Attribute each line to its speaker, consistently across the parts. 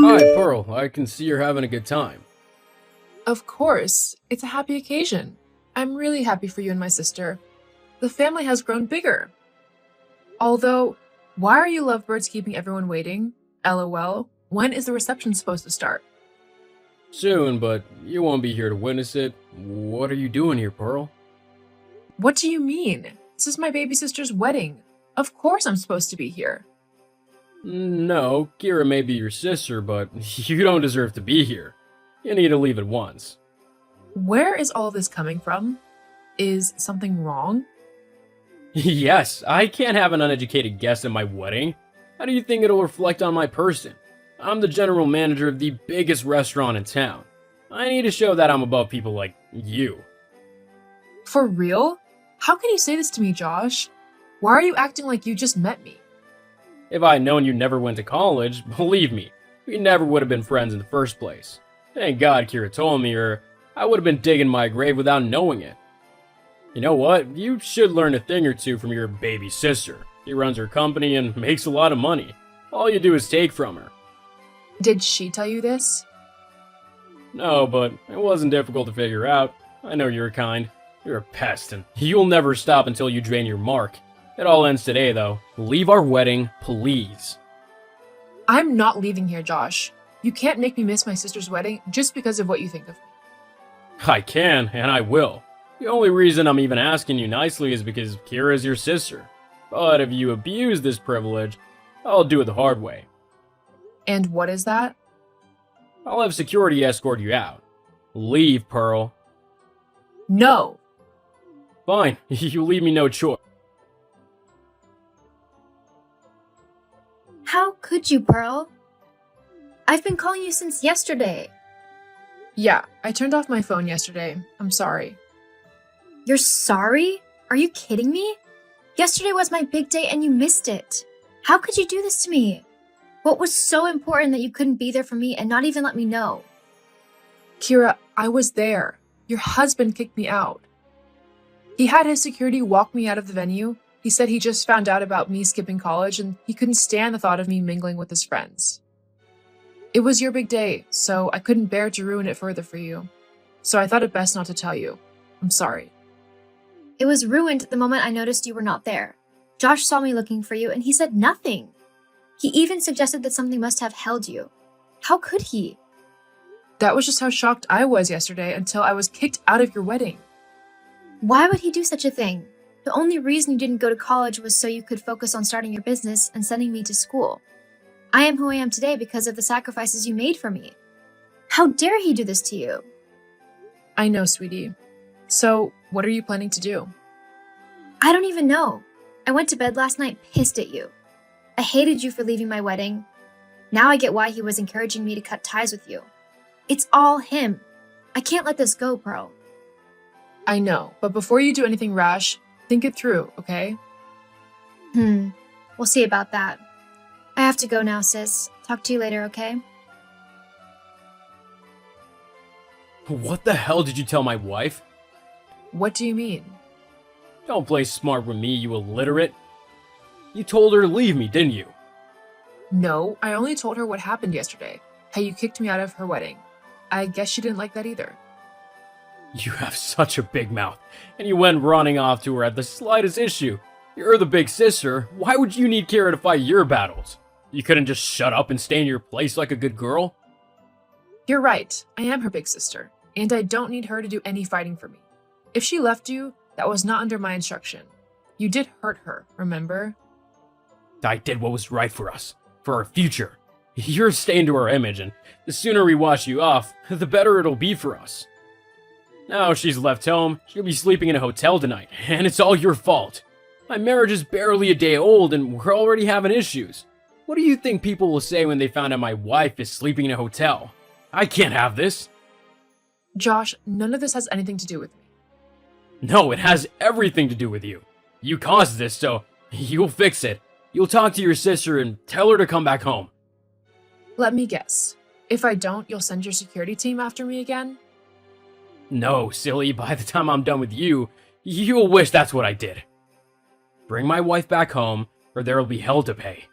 Speaker 1: Hi, Pearl. I can see you're having a good time.
Speaker 2: Of course, it's a happy occasion. I'm really happy for you and my sister. The family has grown bigger. Although, why are you lovebirds keeping everyone waiting? LOL. When is the reception supposed to start?
Speaker 1: Soon, but you won't be here to witness it. What are you doing here, Pearl?
Speaker 2: What do you mean? This is my baby sister's wedding. Of course I'm supposed to be here.
Speaker 1: No, Kira may be your sister, but you don't deserve to be here. You need to leave at once.
Speaker 2: Where is all this coming from? Is something wrong?
Speaker 1: Yes, I can't have an uneducated guest at my wedding. How do you think it'll reflect on my person? I'm the general manager of the biggest restaurant in town. I need to show that I'm above people like you.
Speaker 2: For real? How can you say this to me, Josh? Why are you acting like you just met me?
Speaker 1: If I had known you never went to college, believe me, we never would have been friends in the first place. Thank God Kira told me, or I would have been digging my grave without knowing it. You know what? You should learn a thing or two from your baby sister. She runs her company and makes a lot of money. All you do is take from her.
Speaker 2: Did she tell you this?
Speaker 1: No, but it wasn't difficult to figure out. I know you're kind. You're a pest, and you'll never stop until you drain your mark. It all ends today, though. Leave our wedding, please.
Speaker 2: I'm not leaving here, Josh. You can't make me miss my sister's wedding just because of what you think of me.
Speaker 1: I can, and I will. The only reason I'm even asking you nicely is because Kira is your sister. But if you abuse this privilege, I'll do it the hard way.
Speaker 2: And what is that?
Speaker 1: I'll have security escort you out. Leave, Pearl.
Speaker 2: No!
Speaker 1: Fine, you leave me no choice.
Speaker 3: How could you, Pearl? I've been calling you since yesterday.
Speaker 2: Yeah, I turned off my phone yesterday. I'm sorry.
Speaker 3: You're sorry? Are you kidding me? Yesterday was my big day and you missed it. How could you do this to me? What was so important that you couldn't be there for me and not even let me know?
Speaker 2: Kira, I was there. Your husband kicked me out. He had his security walk me out of the venue. He said he just found out about me skipping college and he couldn't stand the thought of me mingling with his friends. It was your big day, so I couldn't bear to ruin it further for you. So I thought it best not to tell you. I'm sorry.
Speaker 3: It was ruined the moment I noticed you were not there. Josh saw me looking for you and he said nothing. He even suggested that something must have held you. How could he?
Speaker 2: That was just how shocked I was yesterday until I was kicked out of your wedding.
Speaker 3: Why would he do such a thing? The only reason you didn't go to college was so you could focus on starting your business and sending me to school. I am who I am today because of the sacrifices you made for me. How dare he do this to you?
Speaker 2: I know, sweetie. So, what are you planning to do?
Speaker 3: I don't even know. I went to bed last night pissed at you. I hated you for leaving my wedding. Now I get why he was encouraging me to cut ties with you. It's all him. I can't let this go, Pearl.
Speaker 2: I know, but before you do anything rash, think it through, okay?
Speaker 3: We'll see about that. I have to go now, sis. Talk to you later, okay?
Speaker 1: What the hell did you tell my wife?
Speaker 2: What do you mean?
Speaker 1: Don't play smart with me, you illiterate. You told her to leave me, didn't you?
Speaker 2: No, I only told her what happened yesterday, how you kicked me out of her wedding. I guess she didn't like that either.
Speaker 1: You have such a big mouth, and you went running off to her at the slightest issue. You're the big sister. Why would you need Kira to fight your battles? You couldn't just shut up and stay in your place like a good girl?
Speaker 2: You're right, I am her big sister, and I don't need her to do any fighting for me. If she left you, that was not under my instruction. You did hurt her, remember?
Speaker 1: I did what was right for us, for our future. You're a stain to our image, and the sooner we wash you off, the better it'll be for us. Now she's left home, she'll be sleeping in a hotel tonight, and it's all your fault. My marriage is barely a day old, and we're already having issues. What do you think people will say when they find out my wife is sleeping in a hotel? I can't have this.
Speaker 2: Josh, none of this has anything to do with me.
Speaker 1: No, it has everything to do with you. You caused this, so you'll fix it. You'll talk to your sister and tell her to come back home.
Speaker 2: Let me guess. If I don't, you'll send your security team after me again?
Speaker 1: No, silly, by the time I'm done with you, you'll wish that's what I did. Bring my wife back home, or there'll be hell to pay.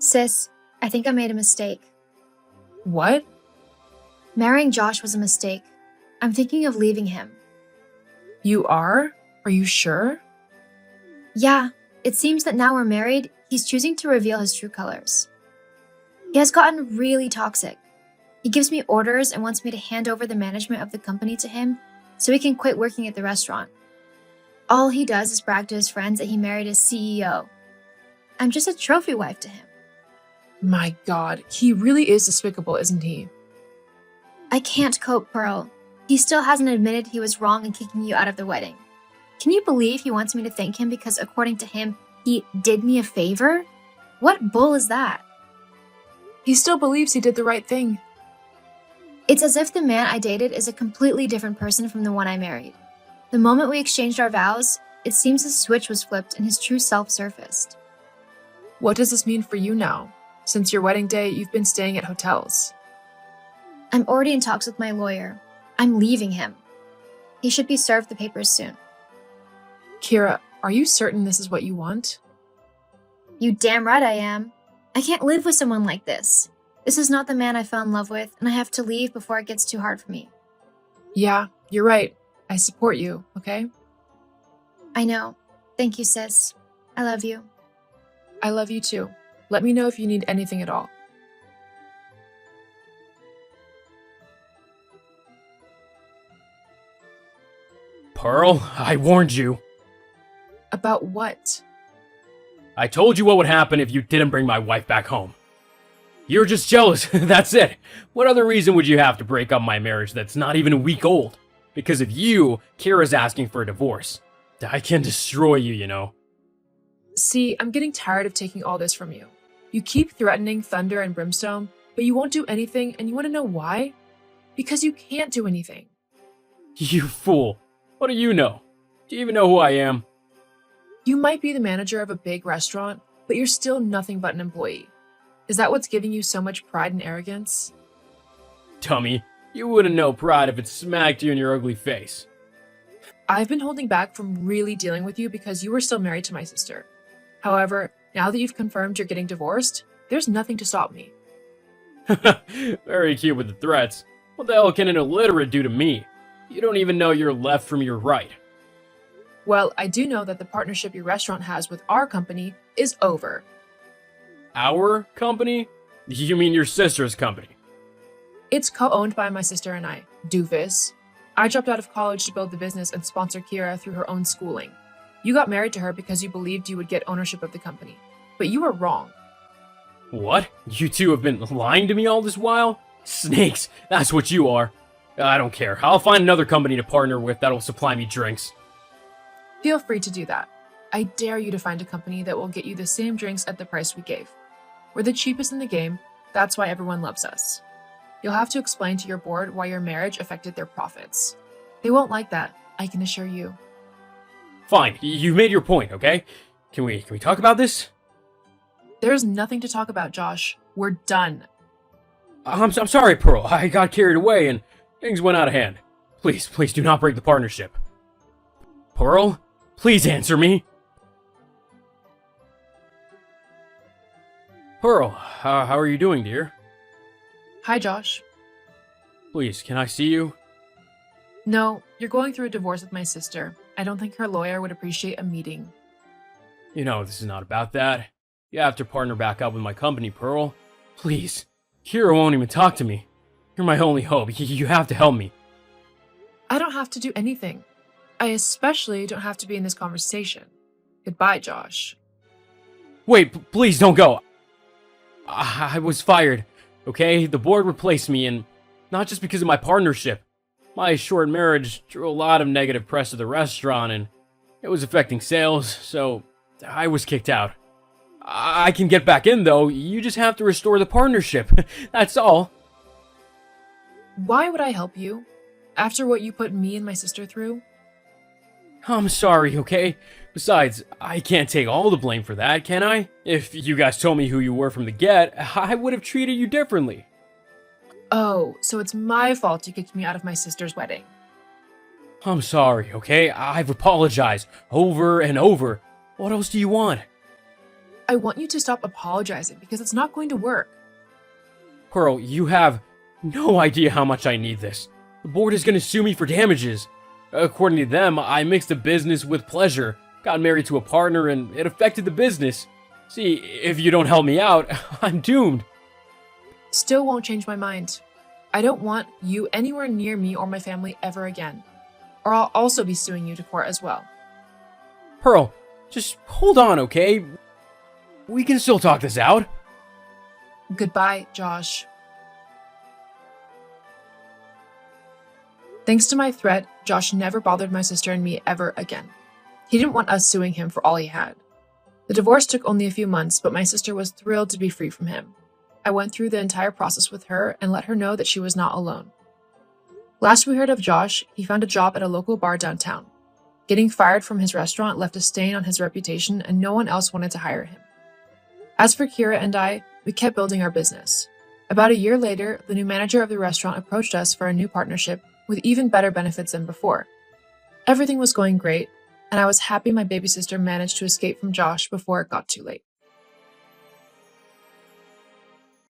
Speaker 3: Sis, I think I made a mistake.
Speaker 2: What?
Speaker 3: Marrying Josh was a mistake. I'm thinking of leaving him.
Speaker 2: You are? Are you sure?
Speaker 3: Yeah, it seems that now we're married, he's choosing to reveal his true colors. He has gotten really toxic. He gives me orders and wants me to hand over the management of the company to him so he can quit working at the restaurant. All he does is brag to his friends that he married his CEO. I'm just a trophy wife to him.
Speaker 2: My God, he really is despicable, isn't he?
Speaker 3: I can't cope, Pearl. He still hasn't admitted he was wrong in kicking you out of the wedding. Can you believe he wants me to thank him because, according to him, he did me a favor? What bull is that?
Speaker 2: He still believes he did the right thing.
Speaker 3: It's as if the man I dated is a completely different person from the one I married. The moment we exchanged our vows, it seems a switch was flipped and his true self surfaced.
Speaker 2: What does this mean for you now? Since your wedding day, you've been staying at hotels.
Speaker 3: I'm already in talks with my lawyer. I'm leaving him. He should be served the papers soon.
Speaker 2: Kira, are you certain this is what you want?
Speaker 3: You damn right I am. I can't live with someone like this. This is not the man I fell in love with, and I have to leave before it gets too hard for me.
Speaker 2: Yeah, you're right. I support you, okay?
Speaker 3: I know. Thank you, sis. I love you.
Speaker 2: I love you too. Let me know if you need anything at all.
Speaker 1: Pearl, I warned you.
Speaker 2: About what?
Speaker 1: I told you what would happen if you didn't bring my wife back home. You're just jealous, that's it. What other reason would you have to break up my marriage that's not even a week old? Because of you, Kira's asking for a divorce. I can destroy you, you know.
Speaker 2: See, I'm getting tired of taking all this from you. You keep threatening thunder and brimstone, but you won't do anything, and you want to know why? Because you can't do anything.
Speaker 1: You fool. What do you know? Do you even know who I am?
Speaker 2: You might be the manager of a big restaurant, but you're still nothing but an employee. Is that what's giving you so much pride and arrogance?
Speaker 1: Dummy, you wouldn't know pride if it smacked you in your ugly face.
Speaker 2: I've been holding back from really dealing with you because you were still married to my sister. However, now that you've confirmed you're getting divorced, there's nothing to stop me.
Speaker 1: Very cute with the threats. What the hell can an illiterate do to me? You don't even know your left from your right.
Speaker 2: Well, I do know that the partnership your restaurant has with our company is over.
Speaker 1: Our company? You mean your sister's company?
Speaker 2: It's co-owned by my sister and I, doofus. I dropped out of college to build the business and sponsor Kira through her own schooling. You got married to her because you believed you would get ownership of the company. But you were wrong.
Speaker 1: What? You two have been lying to me all this while? Snakes, that's what you are. I don't care. I'll find another company to partner with that'll supply me drinks.
Speaker 2: Feel free to do that. I dare you to find a company that will get you the same drinks at the price we gave. We're the cheapest in the game, that's why everyone loves us. You'll have to explain to your board why your marriage affected their profits. They won't like that, I can assure you.
Speaker 1: Fine, you made your point, okay? Can we talk about this?
Speaker 2: There's nothing to talk about, Josh. We're done.
Speaker 1: I'm sorry, Pearl. I got carried away and things went out of hand. Please do not break the partnership. Pearl, please answer me. Pearl, how are you doing, dear?
Speaker 2: Hi, Josh.
Speaker 1: Please, can I see you?
Speaker 2: No, you're going through a divorce with my sister. I don't think her lawyer would appreciate a meeting.
Speaker 1: You know, this is not about that. You have to partner back up with my company, Pearl. Please. Kira won't even talk to me. You're my only hope. You have to help me.
Speaker 2: I don't have to do anything. I especially don't have to be in this conversation. Goodbye, Josh.
Speaker 1: Wait, please don't go. I was fired, okay? The board replaced me, and not just because of my partnership. My short marriage drew a lot of negative press to the restaurant, and it was affecting sales, so I was kicked out. I can get back in, though. You just have to restore the partnership. That's all.
Speaker 2: Why would I help you? After what you put me and my sister through?
Speaker 1: I'm sorry, okay? Besides, I can't take all the blame for that, can I? If you guys told me who you were from the get, I would have treated you differently.
Speaker 2: Oh, so it's my fault you kicked me out of my sister's wedding.
Speaker 1: I'm sorry, okay? I've apologized over and over. What else do you want?
Speaker 2: I want you to stop apologizing because it's not going to work.
Speaker 1: Pearl, you have no idea how much I need this. The board is gonna sue me for damages. According to them, I mixed a business with pleasure, got married to a partner, and it affected the business. See, if you don't help me out, I'm doomed.
Speaker 2: Still won't change my mind. I don't want you anywhere near me or my family ever again. Or I'll also be suing you to court as well.
Speaker 1: Pearl, just hold on, okay? We can still talk this out.
Speaker 2: Goodbye, Josh. Thanks to my threat, Josh never bothered my sister and me ever again. He didn't want us suing him for all he had. The divorce took only a few months, but my sister was thrilled to be free from him. I went through the entire process with her and let her know that she was not alone. Last we heard of Josh, he found a job at a local bar downtown. Getting fired from his restaurant left a stain on his reputation, and no one else wanted to hire him. As for Kira and I, we kept building our business. About a year later, the new manager of the restaurant approached us for a new partnership with even better benefits than before. Everything was going great, and I was happy my baby sister managed to escape from Josh before it got too late.